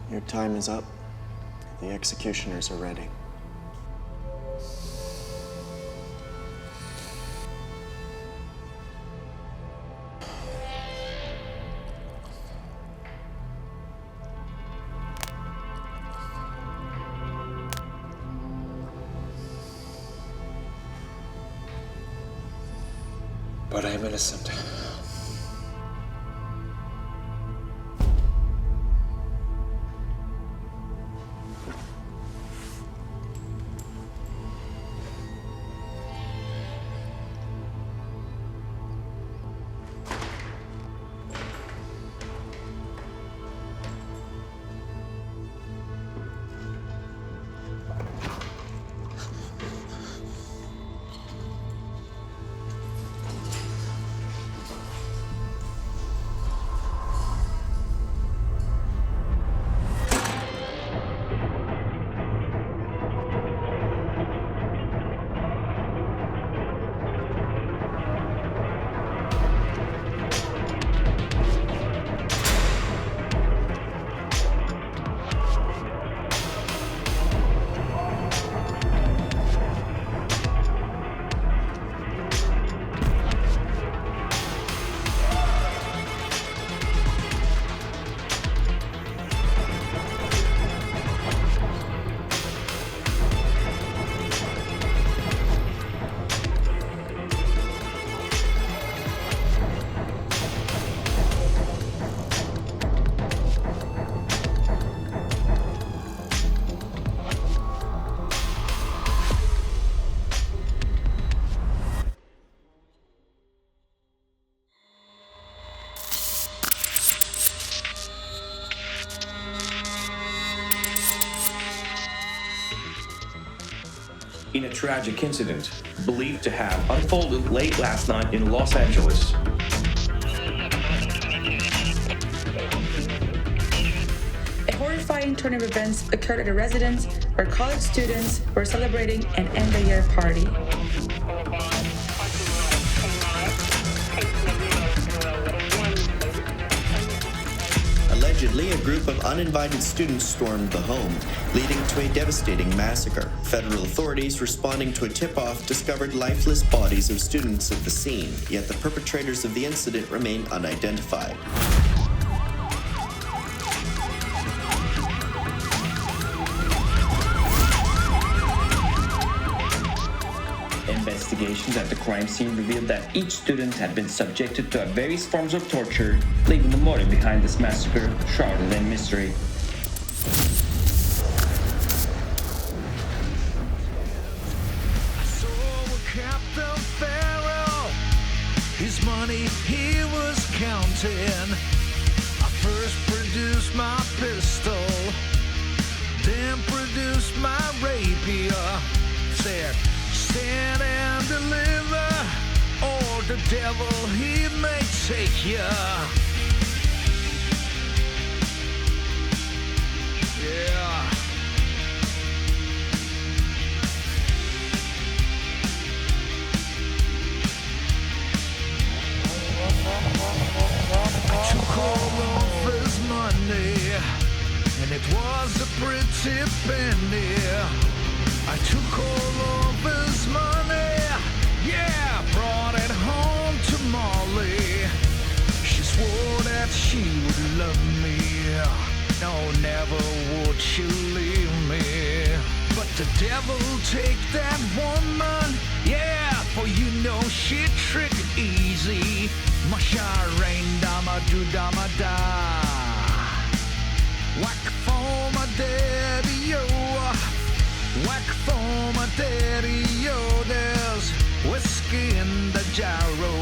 Your time is up. The executioners are ready. But I am innocent. In a tragic incident believed to have unfolded late last night in Los Angeles. A horrifying turn of events occurred at a residence where college students were celebrating an end-of-year party. Allegedly, a group of uninvited students stormed the home, leading to a devastating massacre. Federal authorities responding to a tip-off discovered lifeless bodies of students at the scene, yet the perpetrators of the incident remain unidentified. Investigations at the crime scene revealed that each student had been subjected to various forms of torture, leaving the motive behind this massacre shrouded in mystery. Captain Farrell, his money he was counting. I first produced my pistol, then produced my rapier. Said, stand and deliver, or the devil he may take ya. Yeah. I took all of his money, and it was a pretty penny. I took all of his money, yeah, brought it home to Molly. She swore that she would love me, no, never would she leave me. But the devil take that woman, yeah, for you know she tricked easy. Masha rain dama do dama da. Whack for my daddy, yo. Whack for my daddy, yo. There's whiskey in the gyro.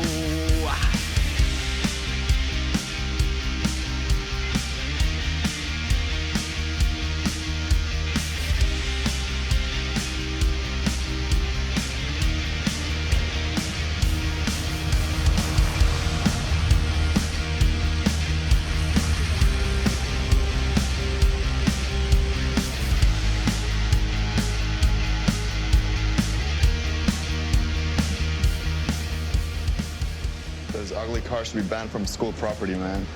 Those ugly cars should be banned from school property, man.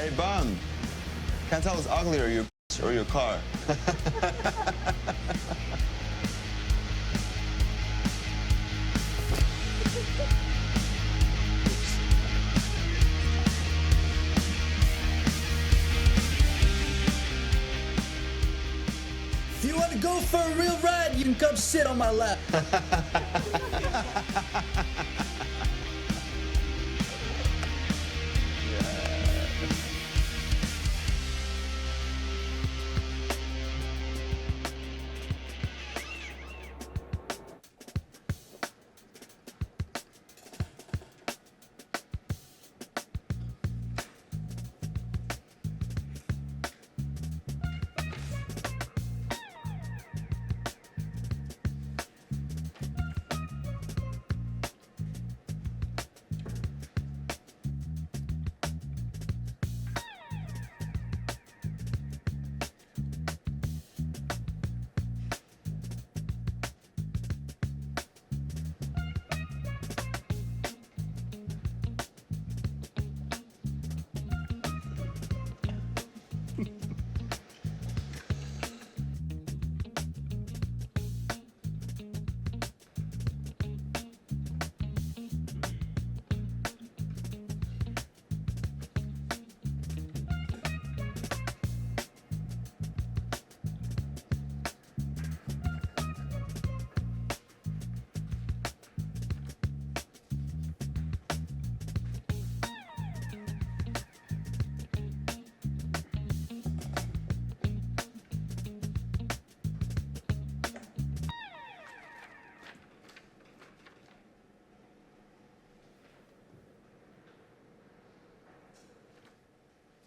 Hey, Bum. Can't tell what's uglier, your or your car. If you want to go for a real ride, you can come sit on my lap.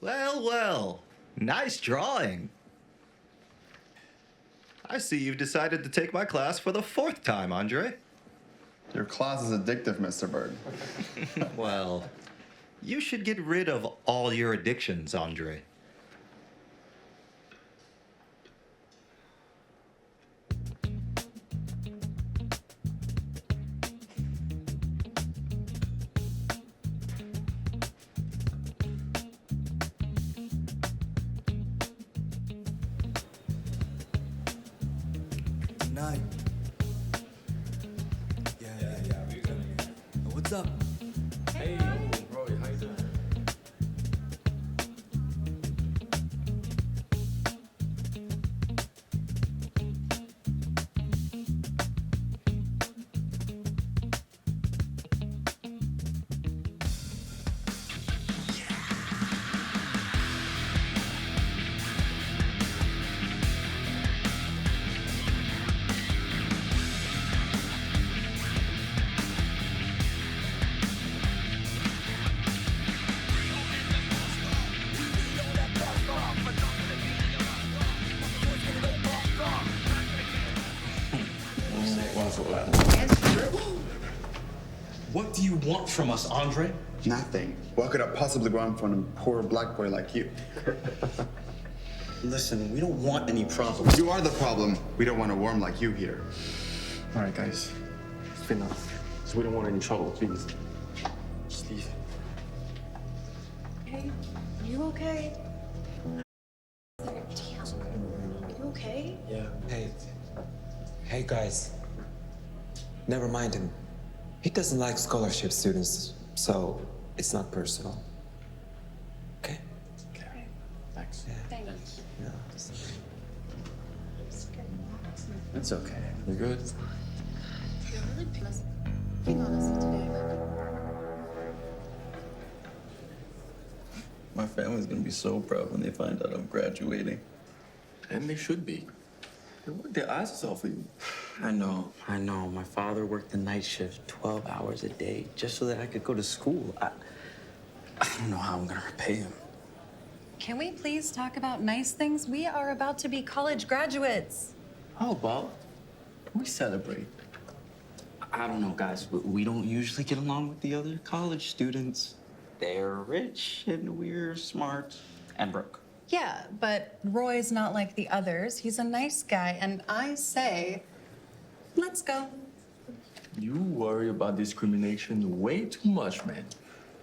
Well, well, nice drawing. I see you've decided to take my class for the 4th time, Andre. Your class is addictive, Mr. Bird. Well, you should get rid of all your addictions, Andre. Night. Yeah. What's up? What do you want from us, Andre? Nothing. What could I possibly want from a poor black boy like you? Listen, we don't want any problems. You are the problem. We don't want a worm like you here. All right, guys. It's enough. So we don't want any trouble, please. Just leave. Hey, are you okay? Damn. Are you okay? Yeah. Hey guys. Never mind him. He doesn't like scholarship students, so it's not personal. Okay? Thanks. Thanks. Yeah. It's okay. You good? You're really picking on us today. My family's gonna be so proud when they find out I'm graduating. And they should be. They worked their asses off for you. I know. My father worked the night shift 12 hours a day just so that I could go to school. I don't know how I'm gonna repay him. Can we please talk about nice things? We are about to be college graduates. How about we celebrate? I don't know, guys, but we don't usually get along with the other college students. They're rich and we're smart and broke. Yeah, but Roy's not like the others. He's a nice guy, and I say, let's go. You worry about discrimination way too much, man.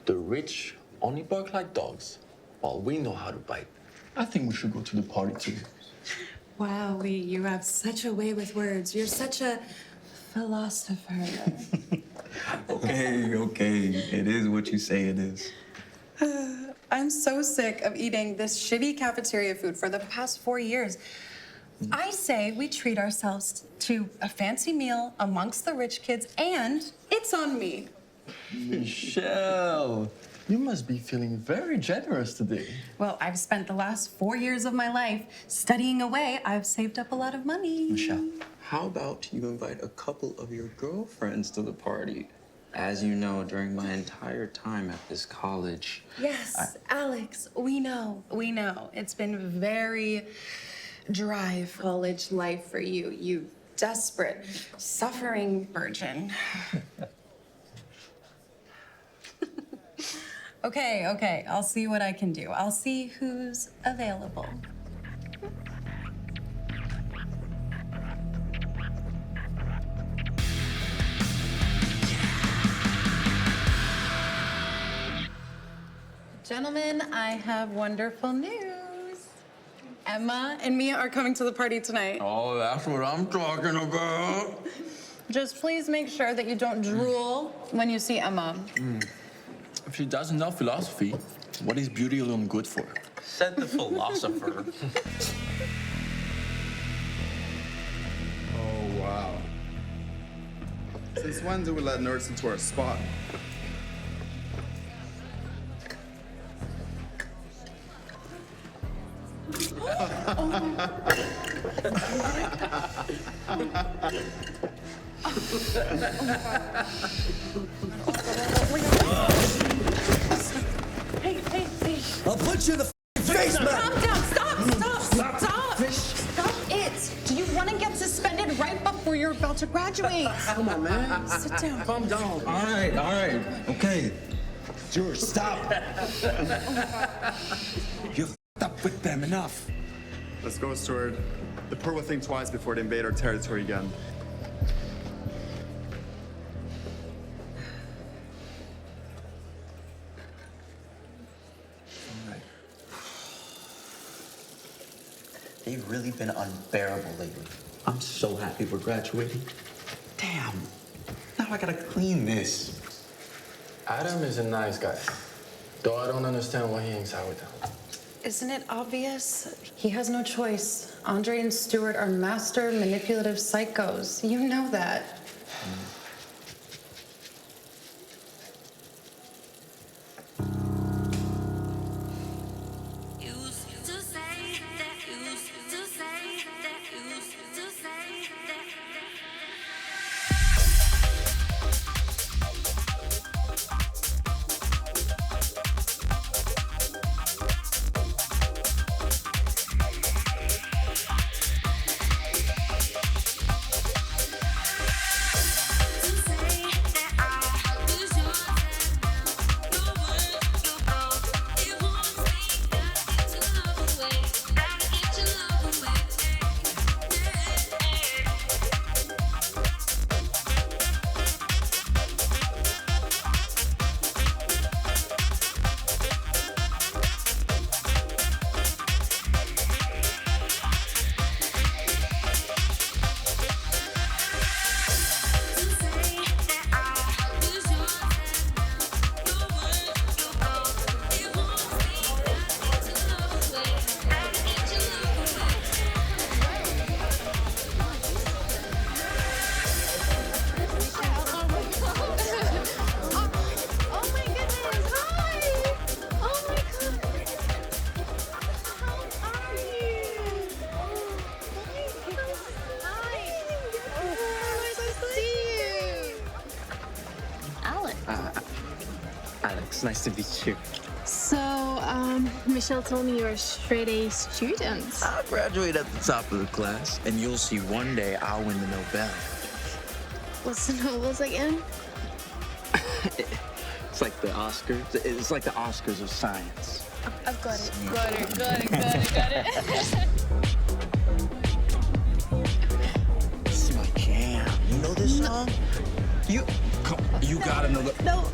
The rich only bark like dogs. softball. We know how to bite. I think we should go to the party too. Wow, Lee, you have such a way with words. You're such a philosopher. Okay. It is what you say it is. I'm so sick of eating this shitty cafeteria food for the past 4 years. I say we treat ourselves to a fancy meal amongst the rich kids, and it's on me. Michelle, you must be feeling very generous today. Well, I've spent the last 4 years of my life studying away. I've saved up a lot of money. Michelle, how about you invite a couple of your girlfriends to the party? As you know, during my entire time at this college... Yes, Alex, we know. It's been very dry college life for you, you desperate, suffering virgin. Okay, I'll see what I can do. I'll see who's available. Gentlemen, I have wonderful news. Emma and Mia are coming to the party tonight. Oh, that's what I'm talking about. Just please make sure that you don't drool when you see Emma. If she doesn't know philosophy, what is beauty alone good for? Said the philosopher. Oh, wow. Since when do we let nerds into our spot? Hey. I'll put you in the face, man. Calm down. Stop it. Do you want to get suspended right before you're about to graduate? Come on, man. Sit down. Calm down. All right. Okay. George, stop. You f***ed up with them enough. Let's go, Stuart. The poor will think twice before they invade our territory again. They've really been unbearable lately. I'm so happy we're graduating. Damn. Now I gotta clean this. Adam is a nice guy, though I don't understand why he hangs out with them. Isn't it obvious? He has no choice. Andre and Stuart are master manipulative psychos. You know that. Alex, nice to meet you. So, Michelle told me you're a straight-A student. I'll graduate at the top of the class, and you'll see one day I'll win the Nobel. What's the Nobels again? It's like the Oscars. It's like the Oscars of science. I've got it. Got it. This is my jam. You know this song? You gotta know the... No.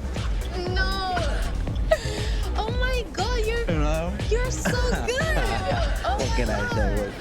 Oh my God, you're... You know? You're so good. What can I say?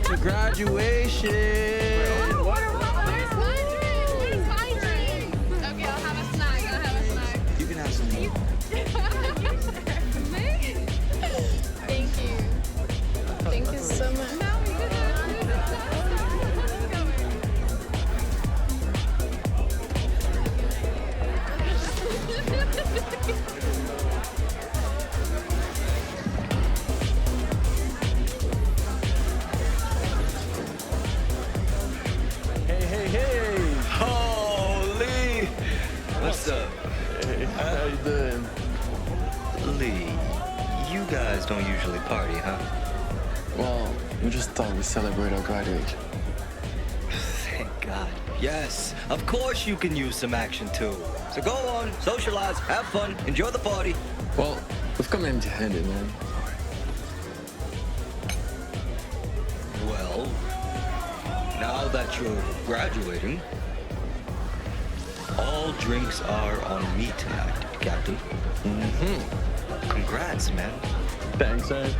To graduation. Where's my drink? Where's my drink? Okay, I'll have a snack. You can have some more. Thank you. Thank you so much. Hey! Holy! What's up? Hey, how you doing? Lee, you guys don't usually party, huh? Well, we just thought we'd celebrate our graduation. Thank God. Yes, of course you can use some action too. So go on, socialize, have fun, enjoy the party. Well, we've come empty-handed, man. Well, now that you're graduating, all drinks are on me tonight, Captain. Mm-hmm. Congrats, man. Thanks, man.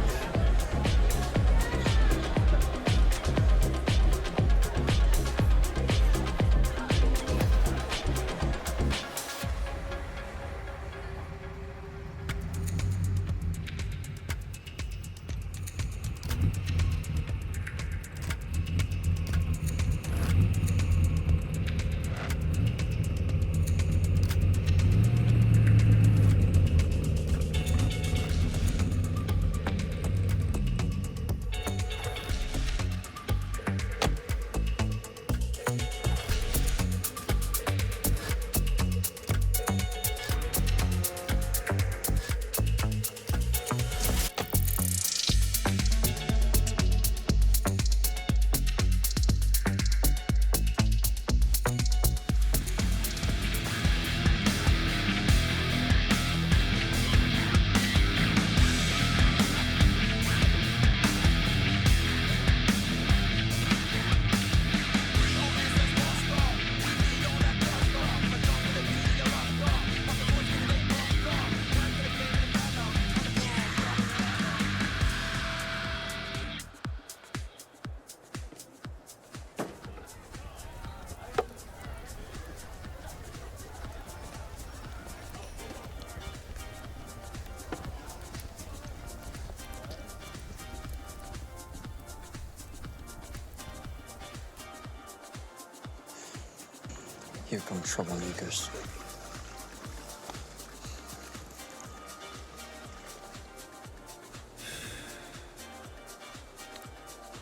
Here come troublemakers.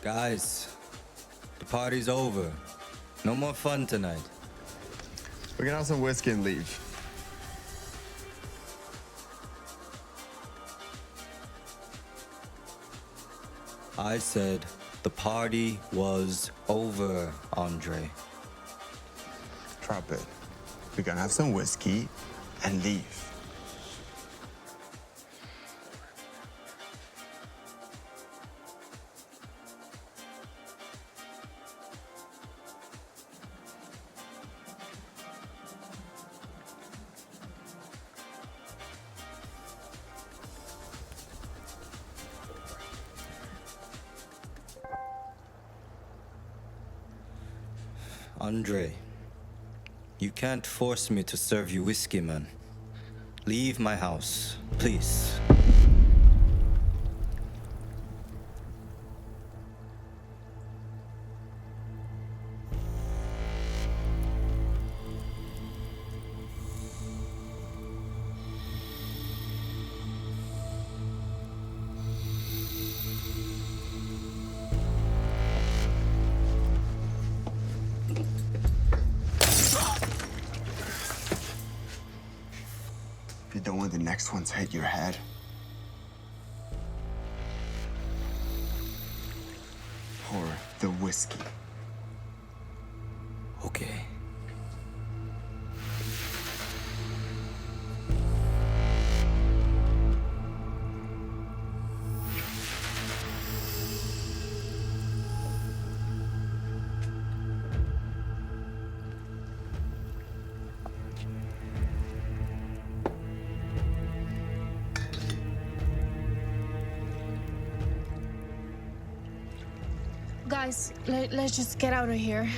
Guys, the party's over. No more fun tonight. We're gonna have some whiskey and leave. I said the party was over, Andre. Drop it. We're gonna have some whiskey and leave. Andre, you can't force me to serve you whiskey, man. Leave my house, please. the next one to hit your head. Pour the whiskey. Okay. Guys, let's just get out of here.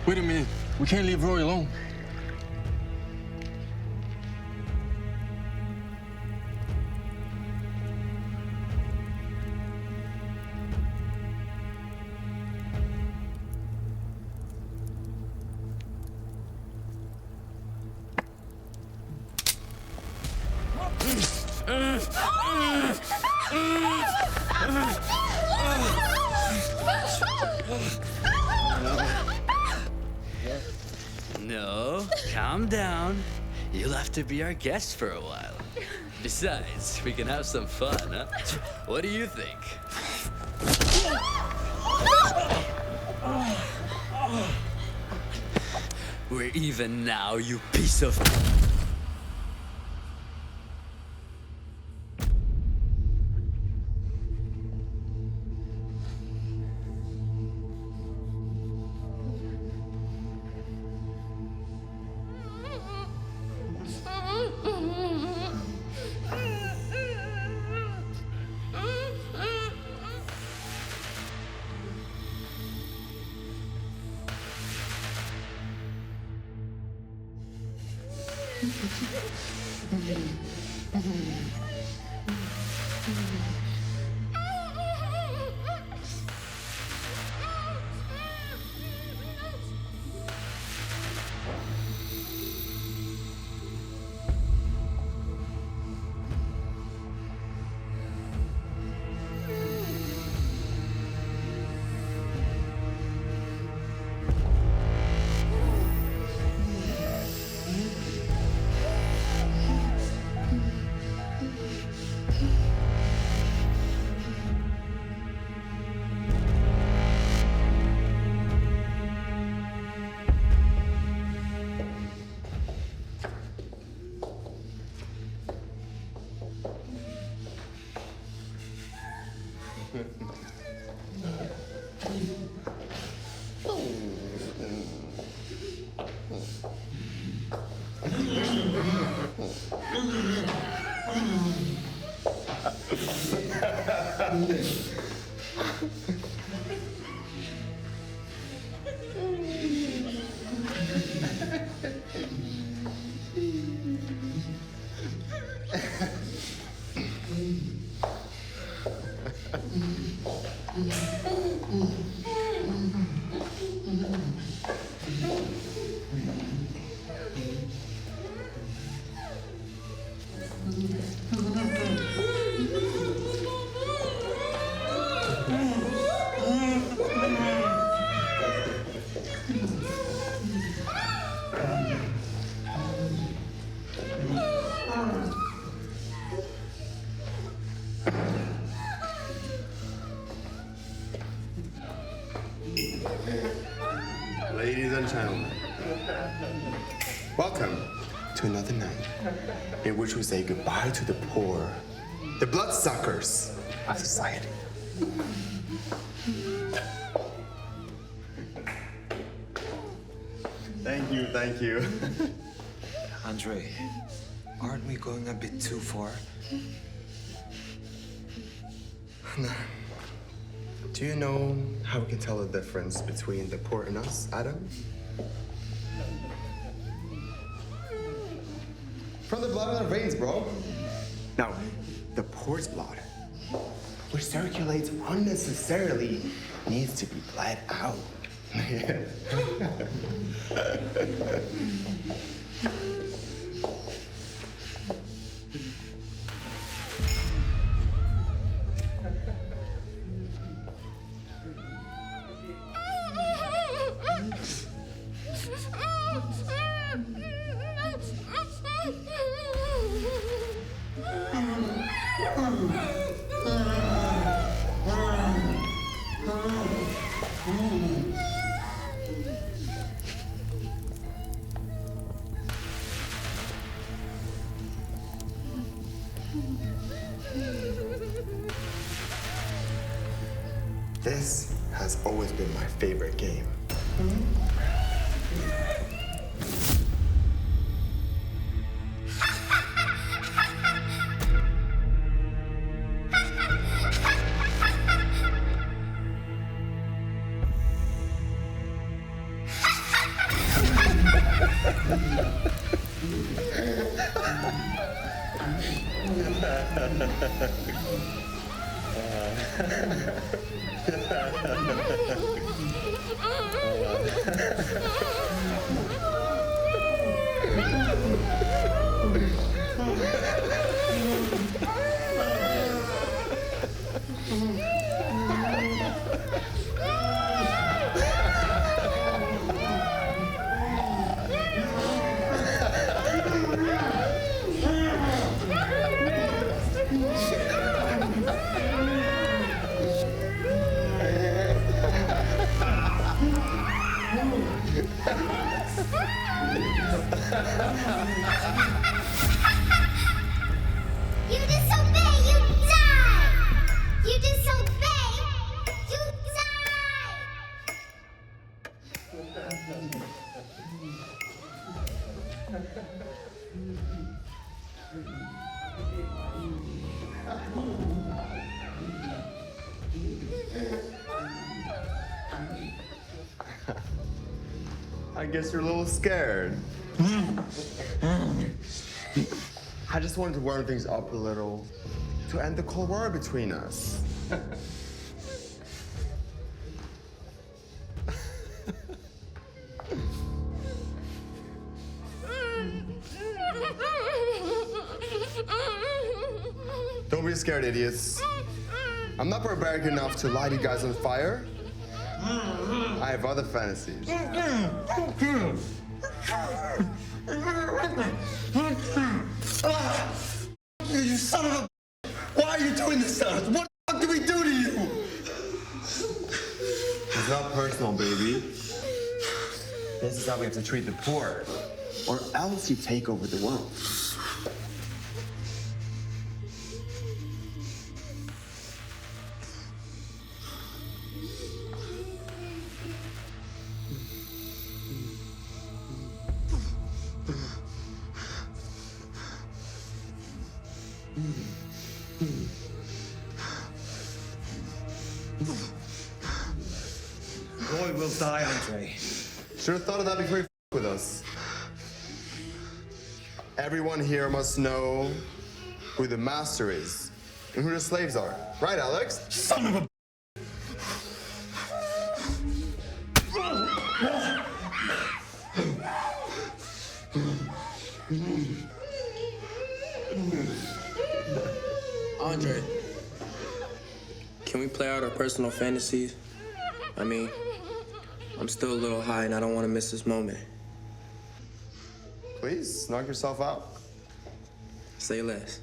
Wait a minute. We can't leave Roy alone. No, calm down. You'll have to be our guest for a while. Besides, we can have some fun, huh? What do you think? We're even now, you piece of... Ladies and gentlemen, welcome to another night in which we say goodbye to the poor, the bloodsuckers of society. Thank you, thank you. Andre, aren't we going a bit too far? No. Do you know how we can tell the difference between the poor and us, Adam? From the blood in our veins, bro. Now, the poor's blood, which circulates unnecessarily, needs to be bled out. This has always been my favorite game. You disobey, you die! You disobey, you die! I guess you're a little scared. I just wanted to warm things up a little to end the Cold War between us. Don't be scared, idiots. I'm not barbaric enough to light you guys on fire. I have other fantasies. You son of a... Why are you doing this to us? What the fuck did we do to you? It's not personal, baby. This is how we have to treat the poor, or else you take over the world. Roy will die, Andre. Should have thought of that before you with us. Everyone here must know who the master is and who the slaves are. Right, Alex? Son of a... Andre, can we play out our personal fantasies? I mean, I'm still a little high and I don't want to miss this moment. Please, knock yourself out. Say less.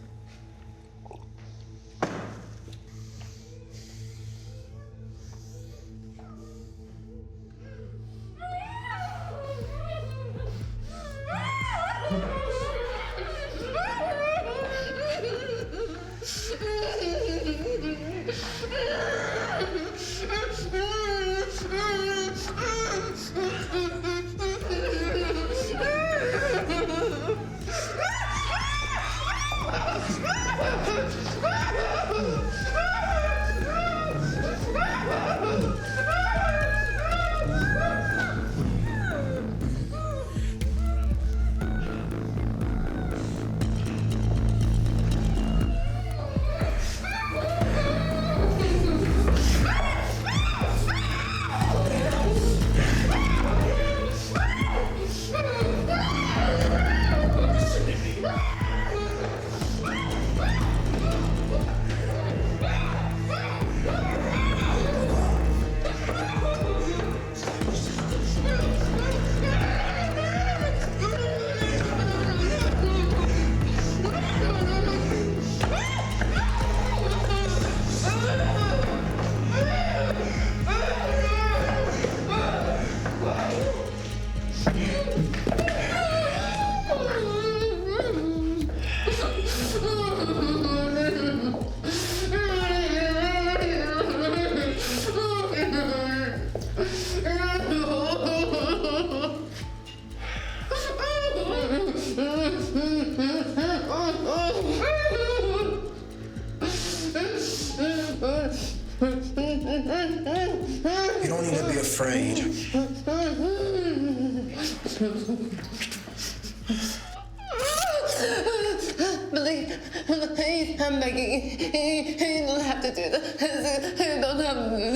need to be afraid. Please, I'm begging. You don't have to do this. You don't have to do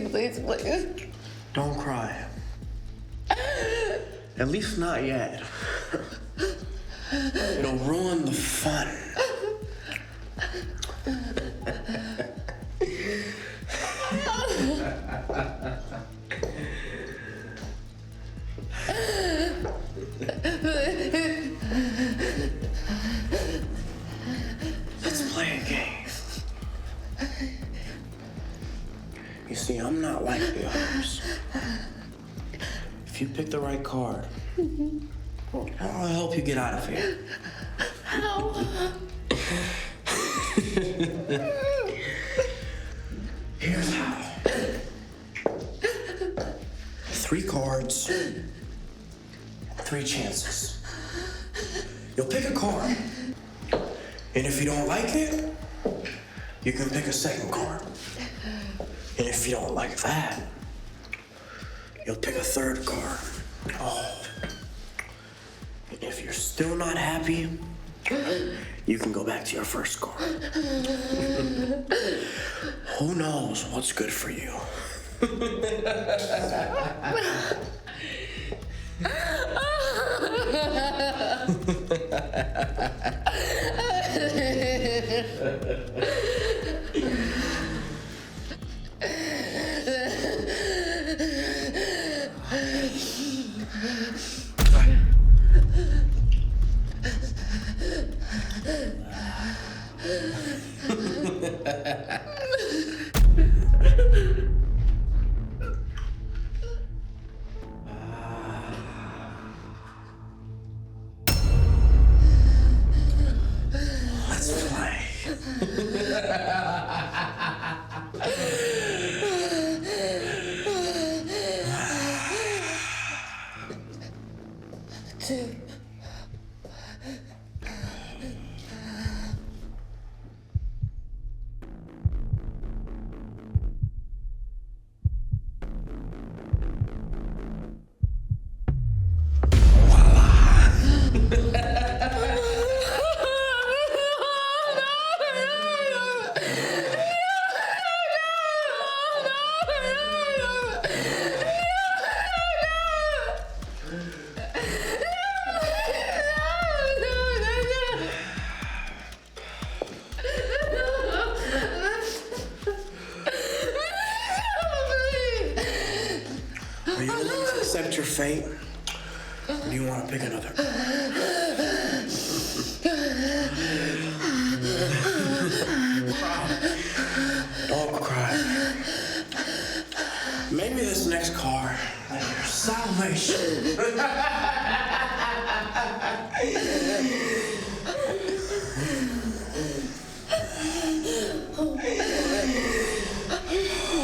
this. Please. Don't cry. At least not yet. It'll ruin the fun. Let's play a game. You see, I'm not like the others. If you pick the right card, I'll help you get out of here. How? Here's how. 3 cards, 3 chances. You'll pick a card, and if you don't like it, you can pick a second card. And if you don't like that, you'll pick a third card. Oh. And if you're still not happy, you can go back to your first card. Who knows what's good for you? Let's play. Are you willing to accept your fate? Or do you want to pick another? Don't cry. Maybe this next card is your salvation.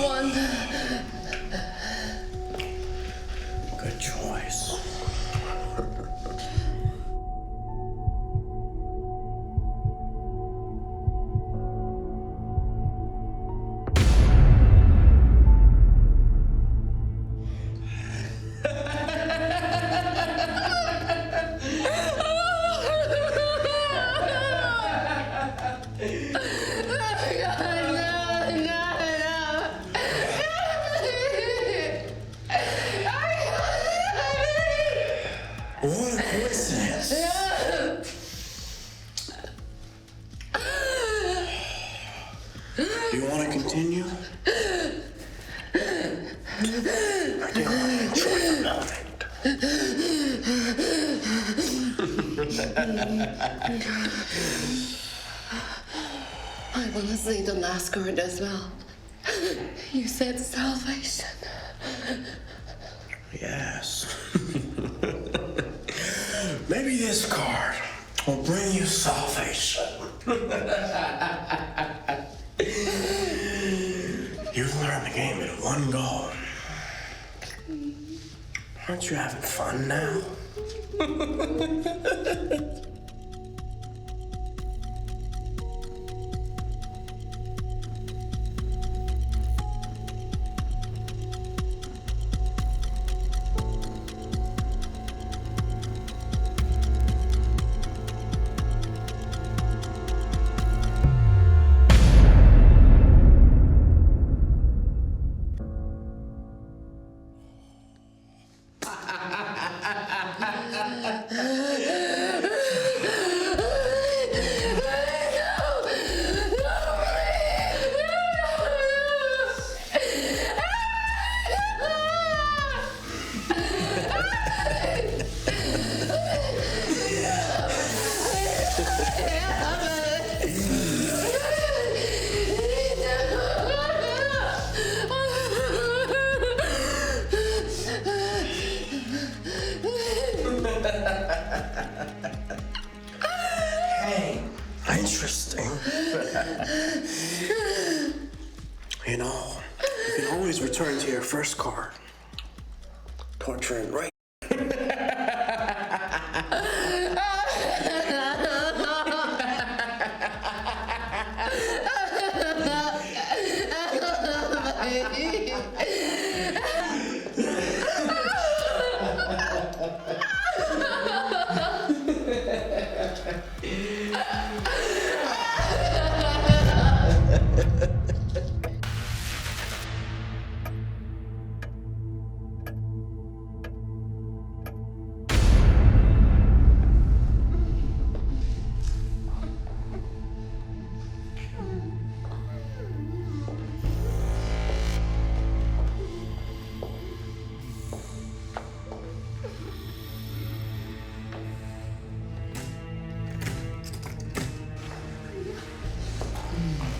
One. Good choice. What a coincidence. Do you want to continue? Or do you want to enjoy the moment? I want to see the last card as well. You said salvation. Yes. Maybe this card will bring you salvation. You've learned the game in one go. Aren't you having fun now? Let's return to your first card. Torturing right.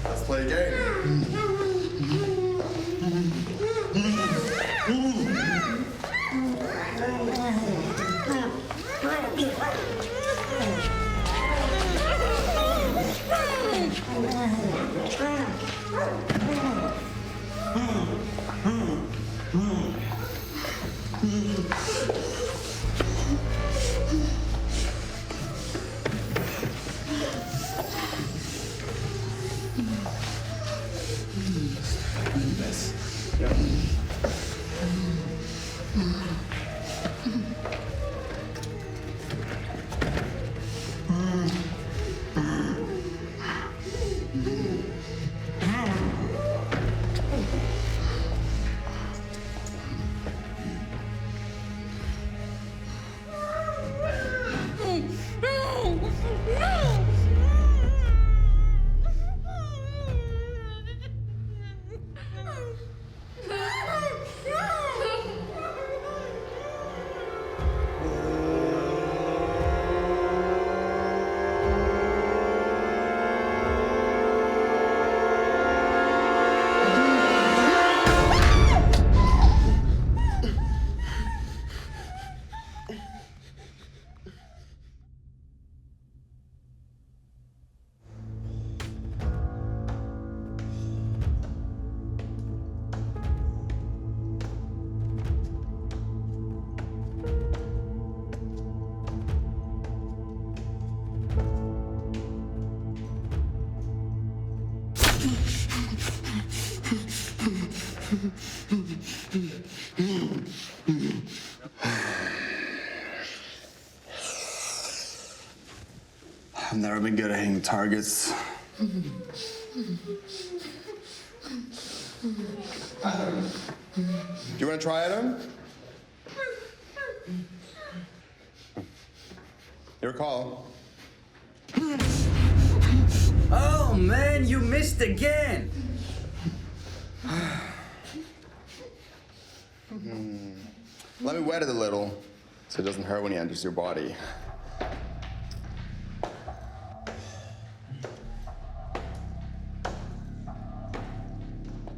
Let's play a game. I've never been good at hitting targets. Do you want to try it on? Your call. Oh man, you missed again. Let me wet it a little so it doesn't hurt when he enters your body.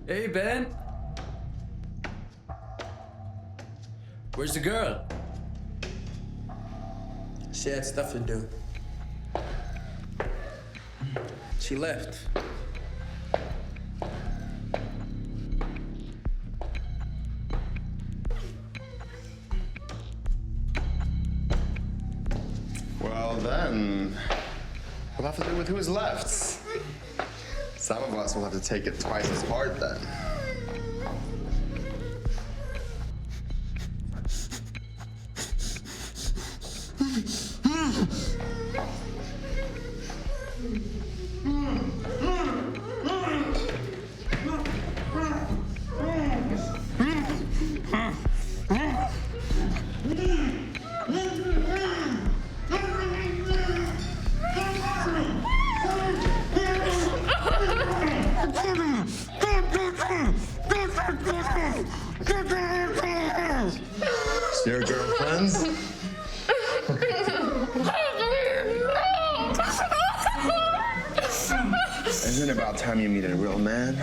Hey, Ben. Where's the girl? She had stuff to do. She left. Well then, we'll have to do with who's left. Some of us will have to take it twice as hard then. Your girlfriends? Isn't it about time you meet a real man?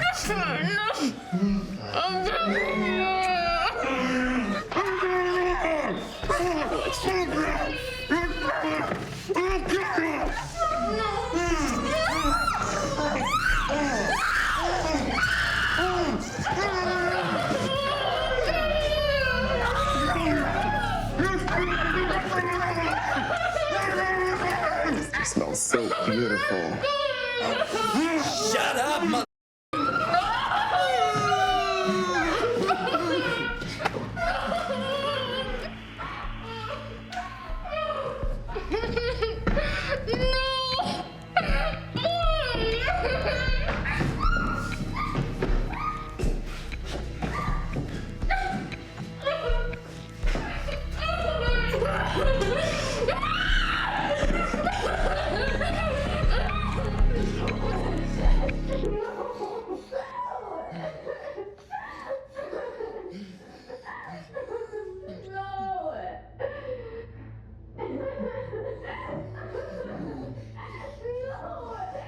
smells so beautiful. Shut up, mother.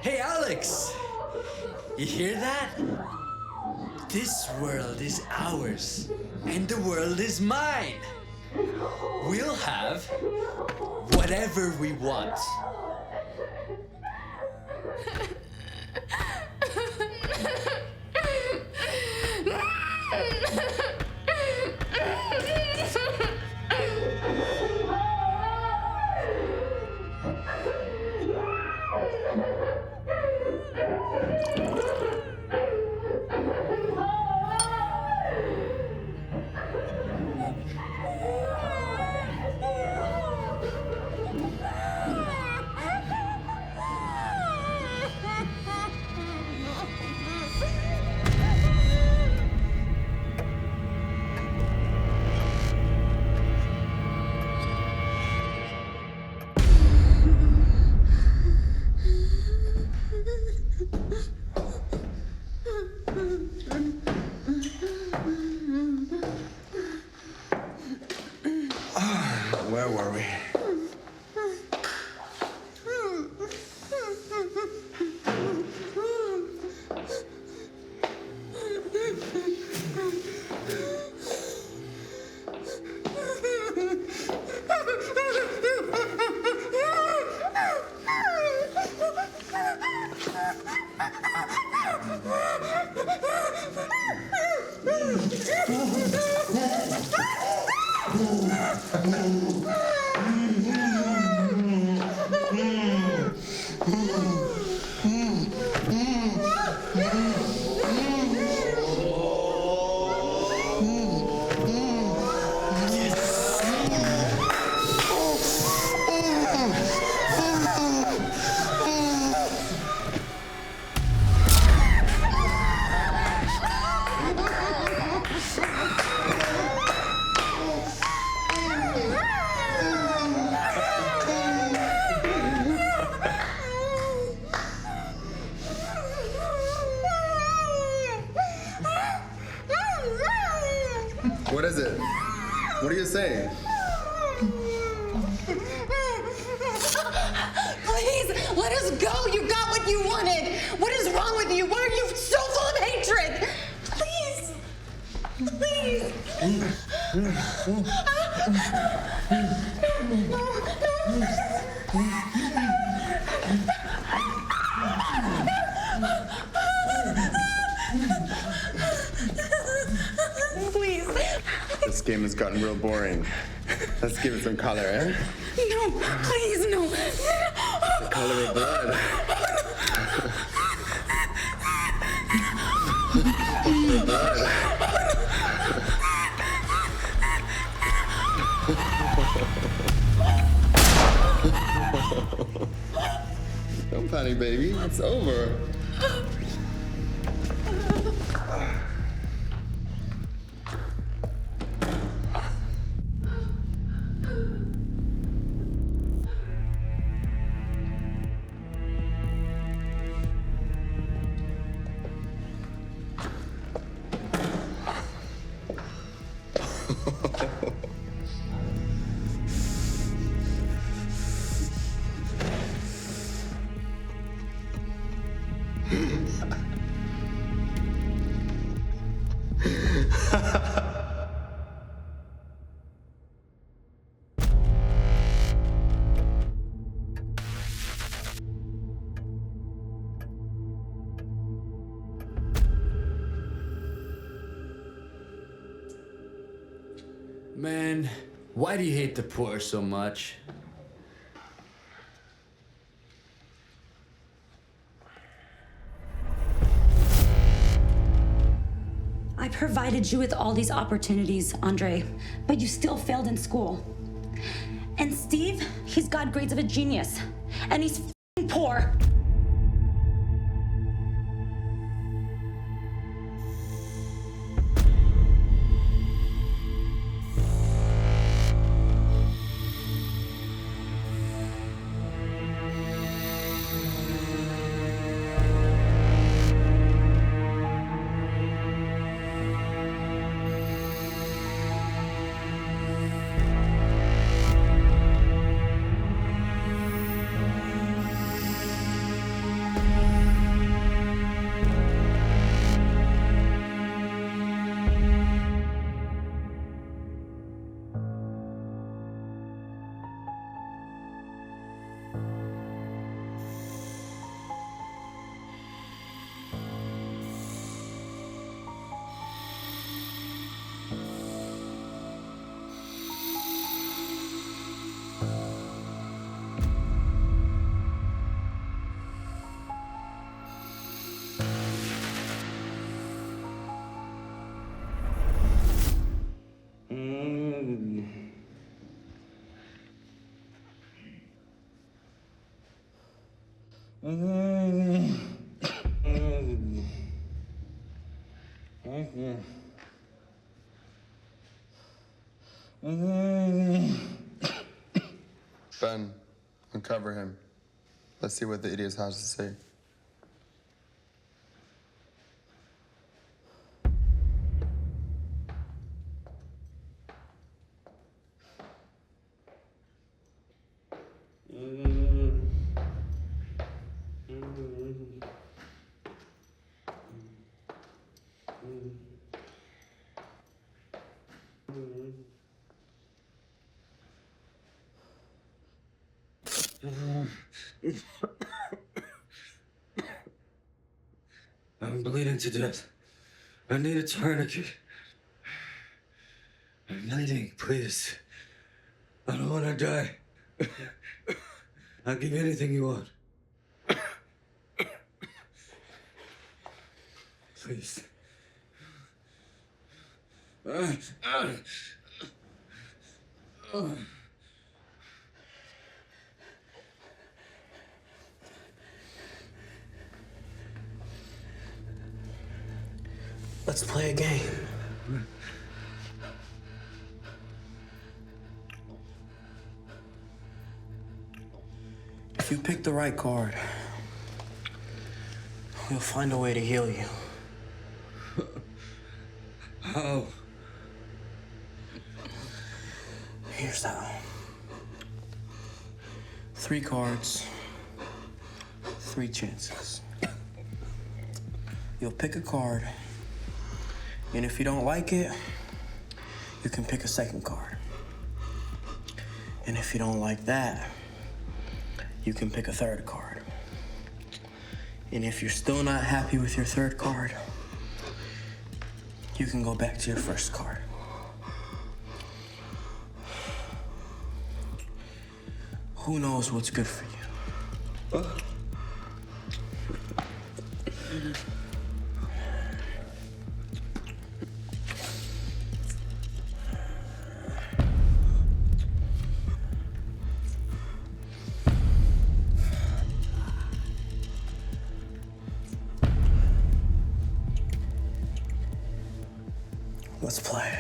Hey, Alex! You hear that? This world is ours, and the world is mine. We'll have whatever we want. Where were we? What is it? What are you saying? Please, let us go. You got what you wanted. What is wrong with you? Why are you so full of hatred? Please. Please. Please. This game has gotten real boring. Let's give it some color, eh? No, please, no. The color of blood. Don't panic, baby. It's over. Man, why do you hate the poor so much? provided you with all these opportunities, Andre, but you still failed in school. And Steve, he's got grades of a genius, and he's f***ing poor. Ben, uncover him. Let's see what the idiot has to say. I'm bleeding to death. I need a tourniquet. I'm bleeding, please. I don't want to die. I'll give you anything you want. Please. Let's play a game. If you pick the right card, we'll find a way to heal you. How? Here's how. 3 cards, 3 chances. You'll pick a card, and if you don't like it, you can pick a second card. And if you don't like that, you can pick a third card. And if you're still not happy with your third card, you can go back to your first card. Who knows what's good for you? Let's play.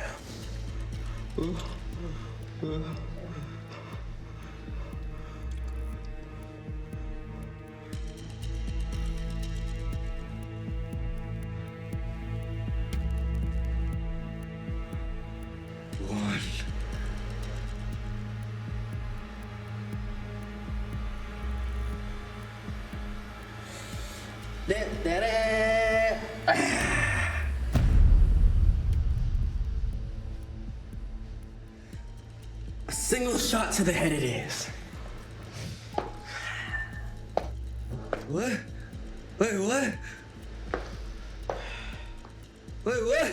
A single shot to the head it is. What? Wait, what? Wait, what?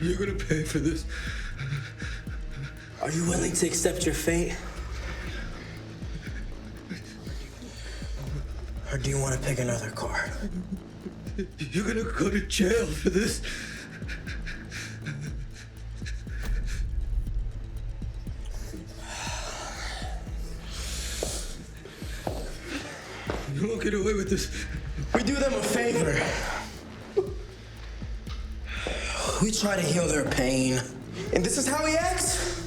You're gonna pay for this. Are you willing to accept your fate? Or do you want to pick another card? You're gonna go to jail for this. You won't get away with this. We do them a favor. We try to heal their pain. And this is how he acts?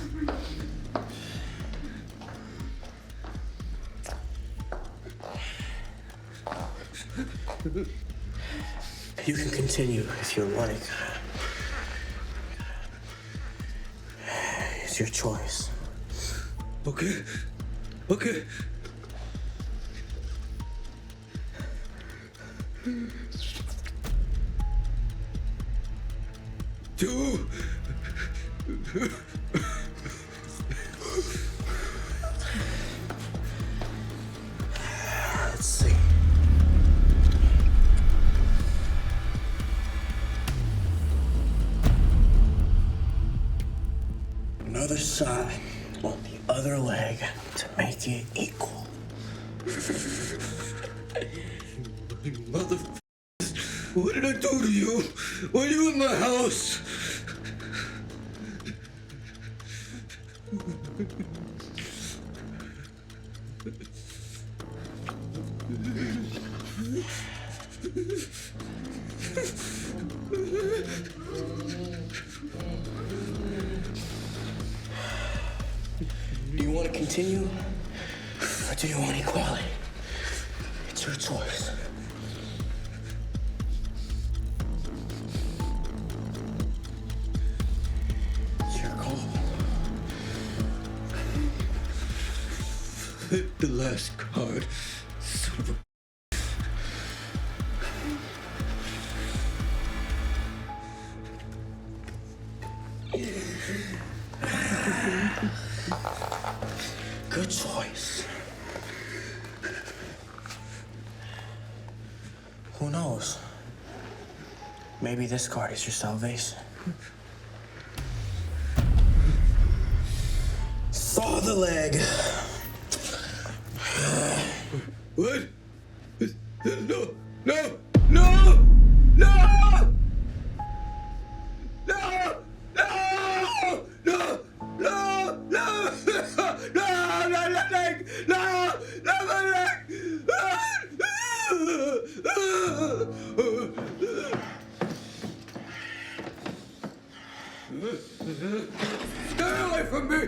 You can continue if you like. It's your choice. Okay. Okay. Two. Let's see. Another shot on the other leg to make it equal. Mother. What did I do to you? Were you in my house? Do you want to continue? Or do you want equality? It's your choice. It's your call. The last card. Son of a. Good choice. Who knows? Maybe this card is your salvation. Saw the leg. What? No! No! No! No! No! No! No! No! No! No! No! No! Leg! No! No! My leg! Stay away from me!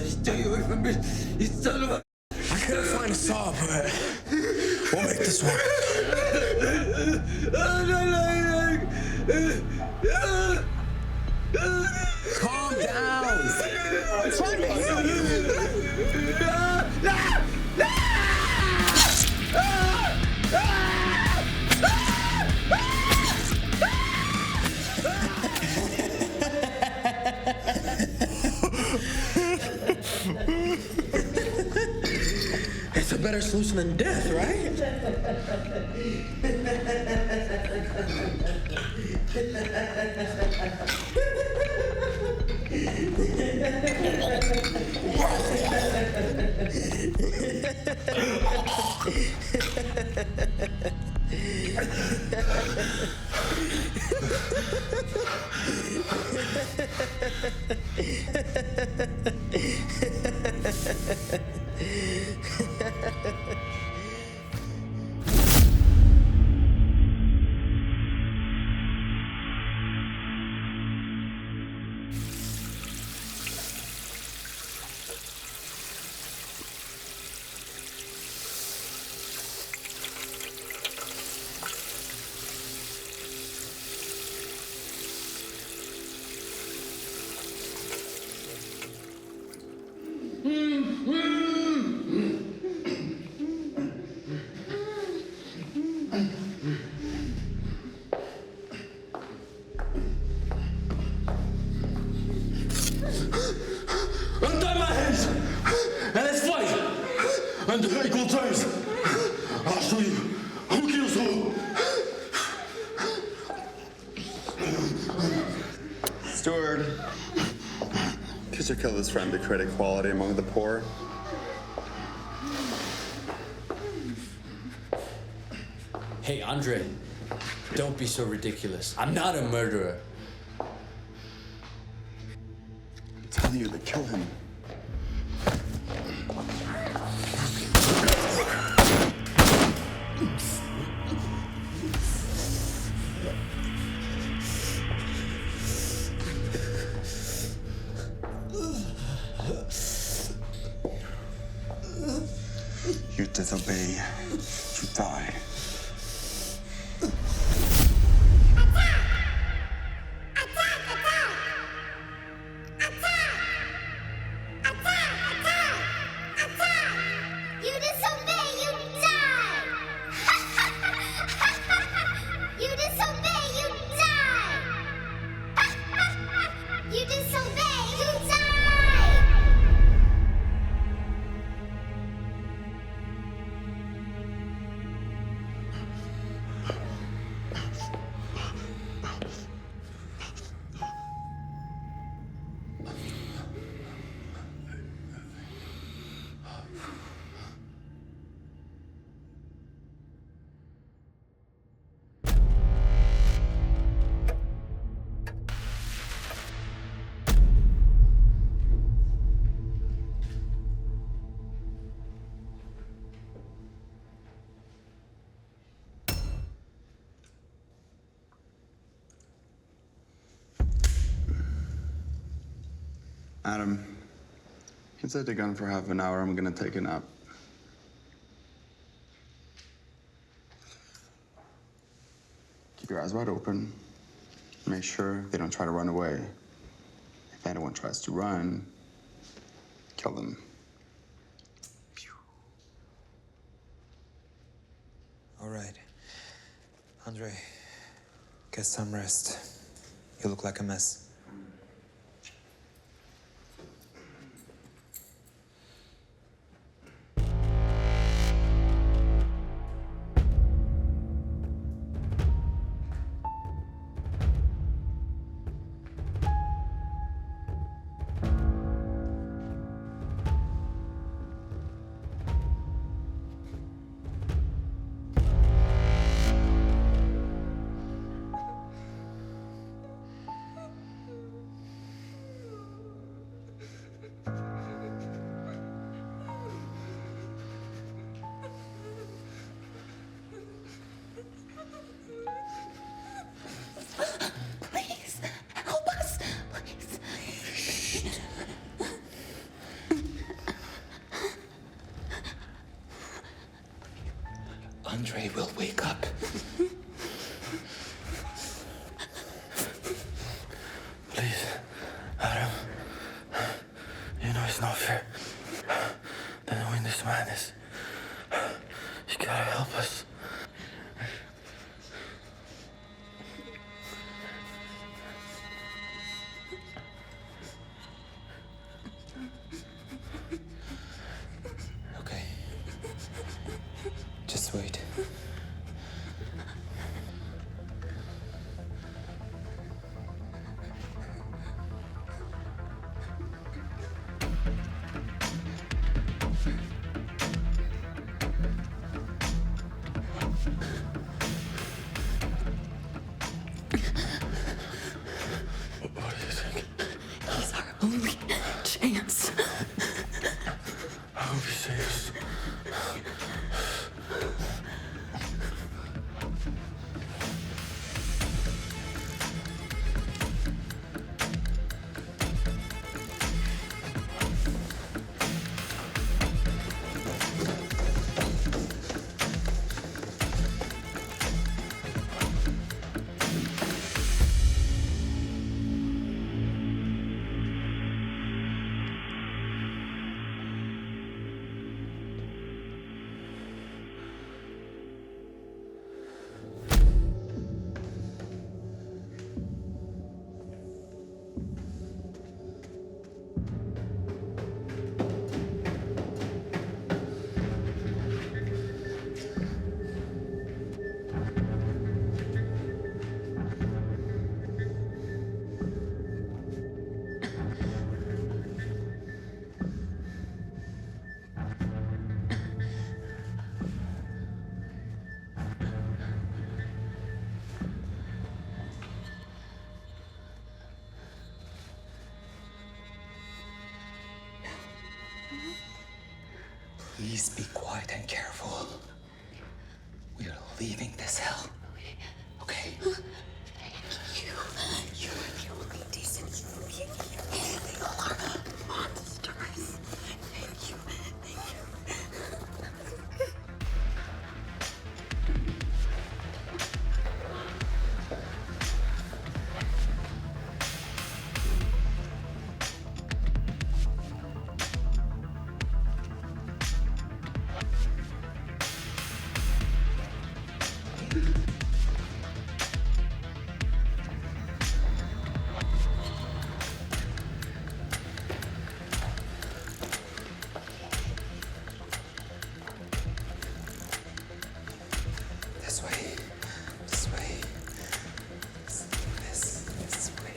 Stay away from me, you son of a... I couldn't find a saw, but we'll make this work. Calm down. I'm trying to heal you. It's a better solution than death, right? Untie my hands! And let's fight! Under equal terms! I'll show you who kills who! Steward, could you kill this friend to create equality among the poor? Hey, Andre, don't be so ridiculous. I'm not a murderer. I'm telling you to kill him. You disobey, you die. You disobey, you die! You disobey, you die! You disobey, you die! Adam, inside the gun for half an hour. I'm gonna take a nap. Keep your eyes wide open. Make sure they don't try to run away. If anyone tries to run, kill them. All right. Andre, get some rest. You look like a mess. Please, help us, please. Andre will wake up. Please, Adam. You know it's not fair. Then win this madness. You gotta help us. Okay. Just wait. What do you think? He's our only chance. I hope he saves. Please be quiet and careful. We are leaving this hell. Okay? You are the only decent human being here. They all are monsters. Thank you. This way. This way. This way.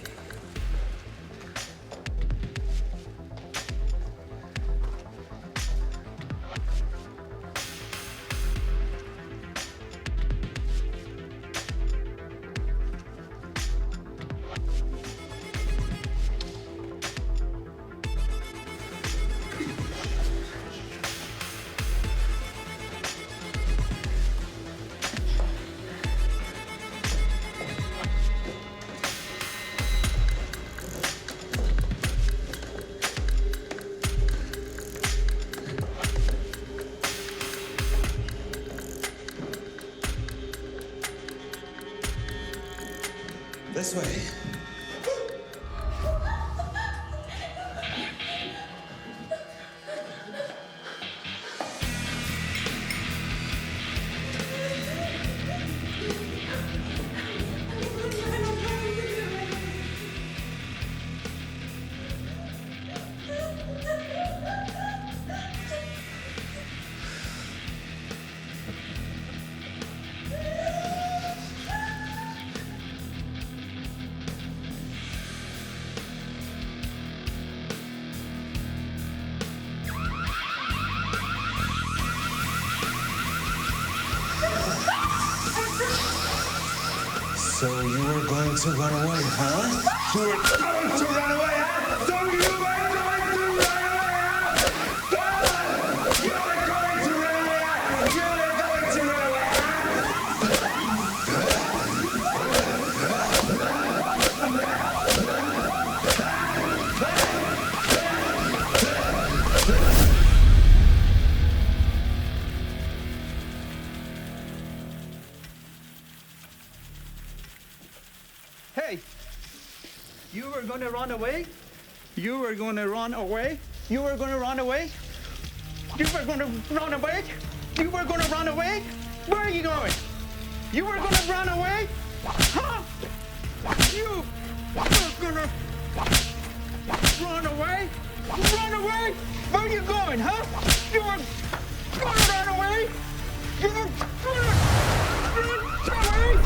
This way. So you were going to run away, huh? You were going to run away, huh? So you were going to run away, huh? You were going to run away, huh? You were going to run away, Hey, you were gonna run away? You were gonna run away? You were gonna run away? You were gonna run away? You were gonna run away? Where are you going? You were gonna run away? Huh? You were gonna run away? Run away? Where are you going, huh? You were gonna run away? You were gonna run away?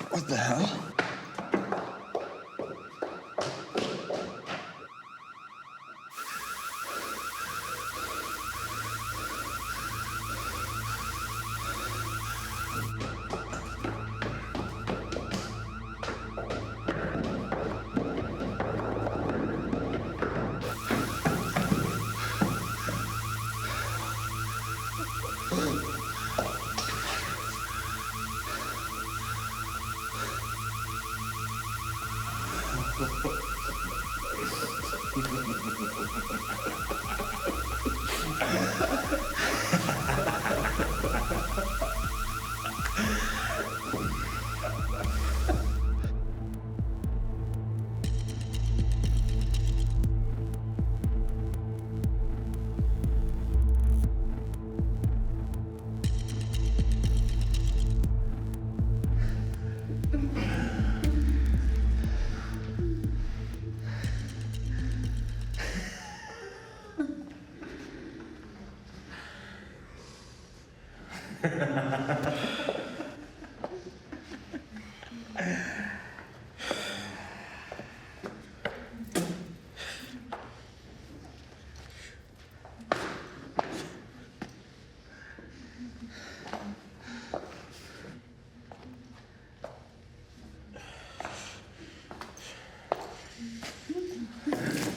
What the hell?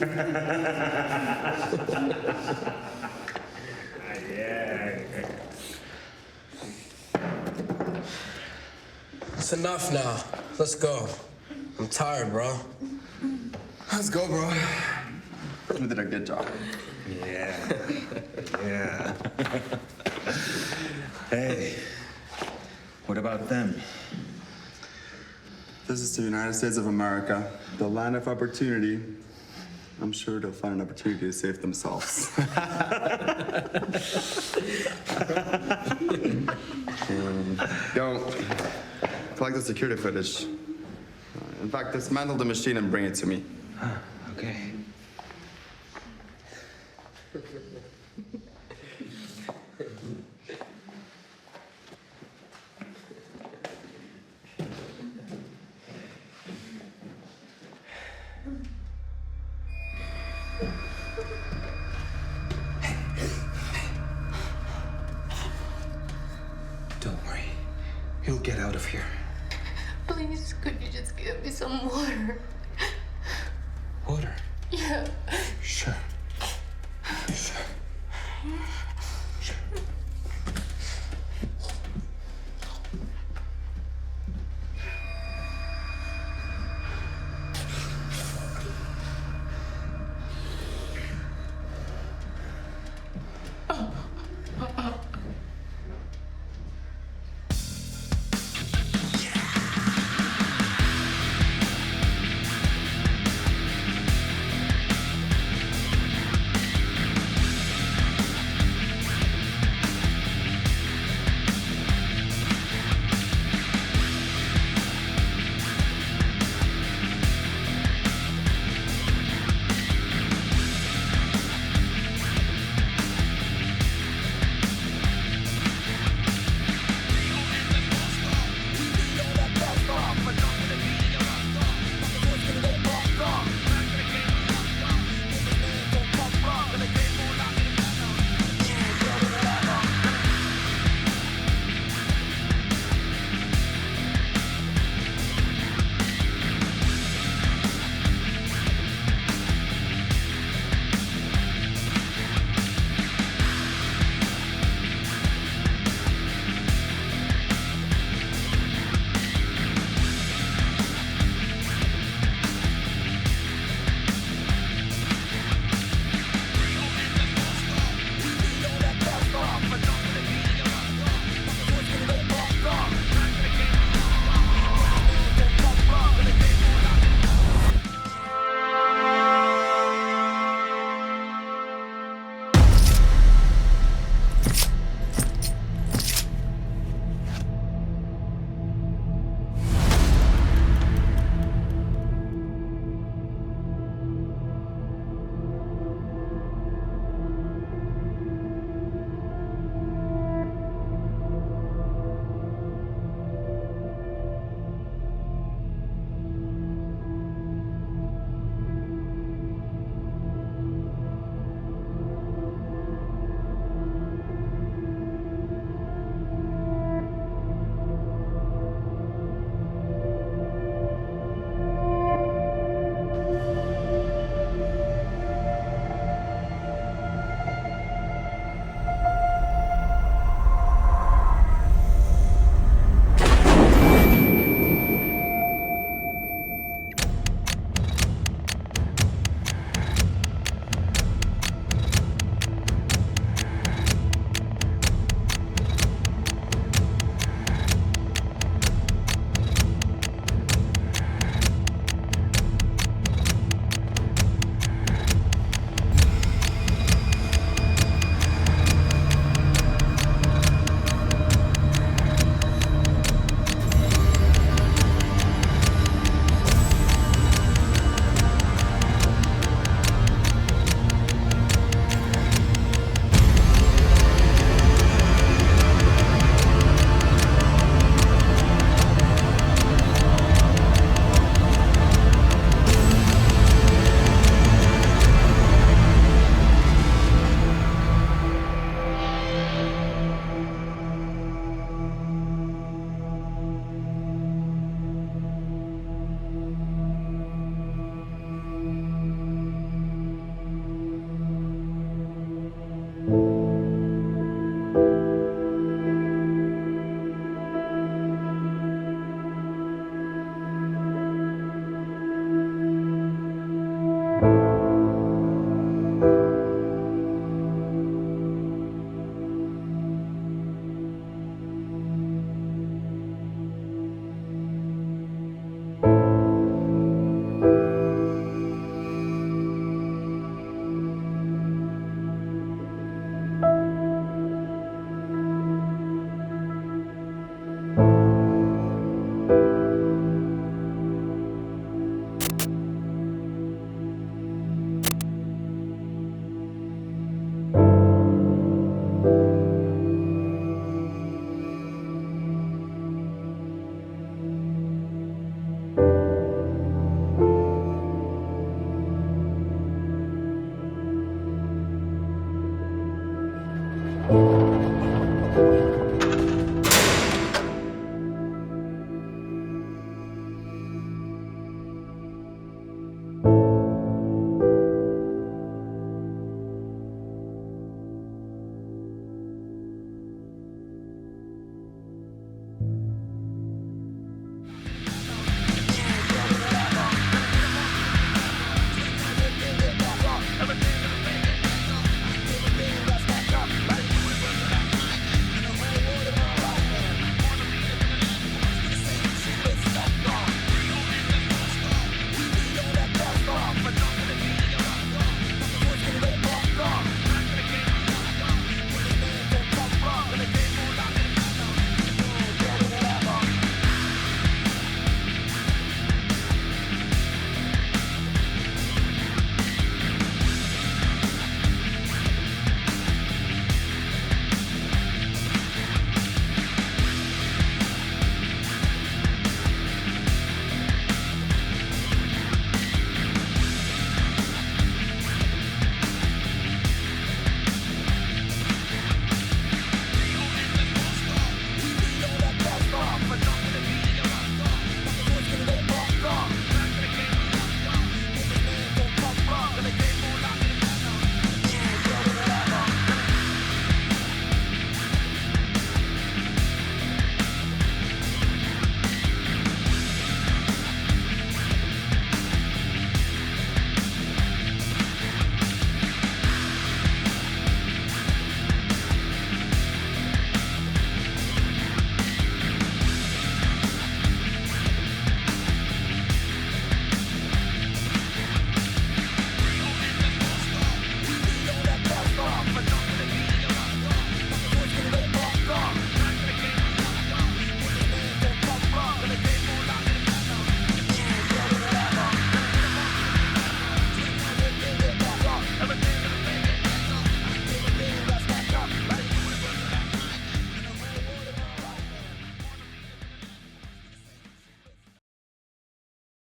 It's enough now. Let's go. I'm tired, bro. Let's go, bro. You did a good job. Yeah. Yeah. Hey, what about them? This is the United States of America, the land of opportunity. I'm sure they'll find an opportunity to save themselves. Yo, collect the security footage. In fact, dismantle the machine and bring it to me. Okay. Don't worry. He'll get out of here. Please, could you just give me some water? Water? Yeah. Sure. Sure. You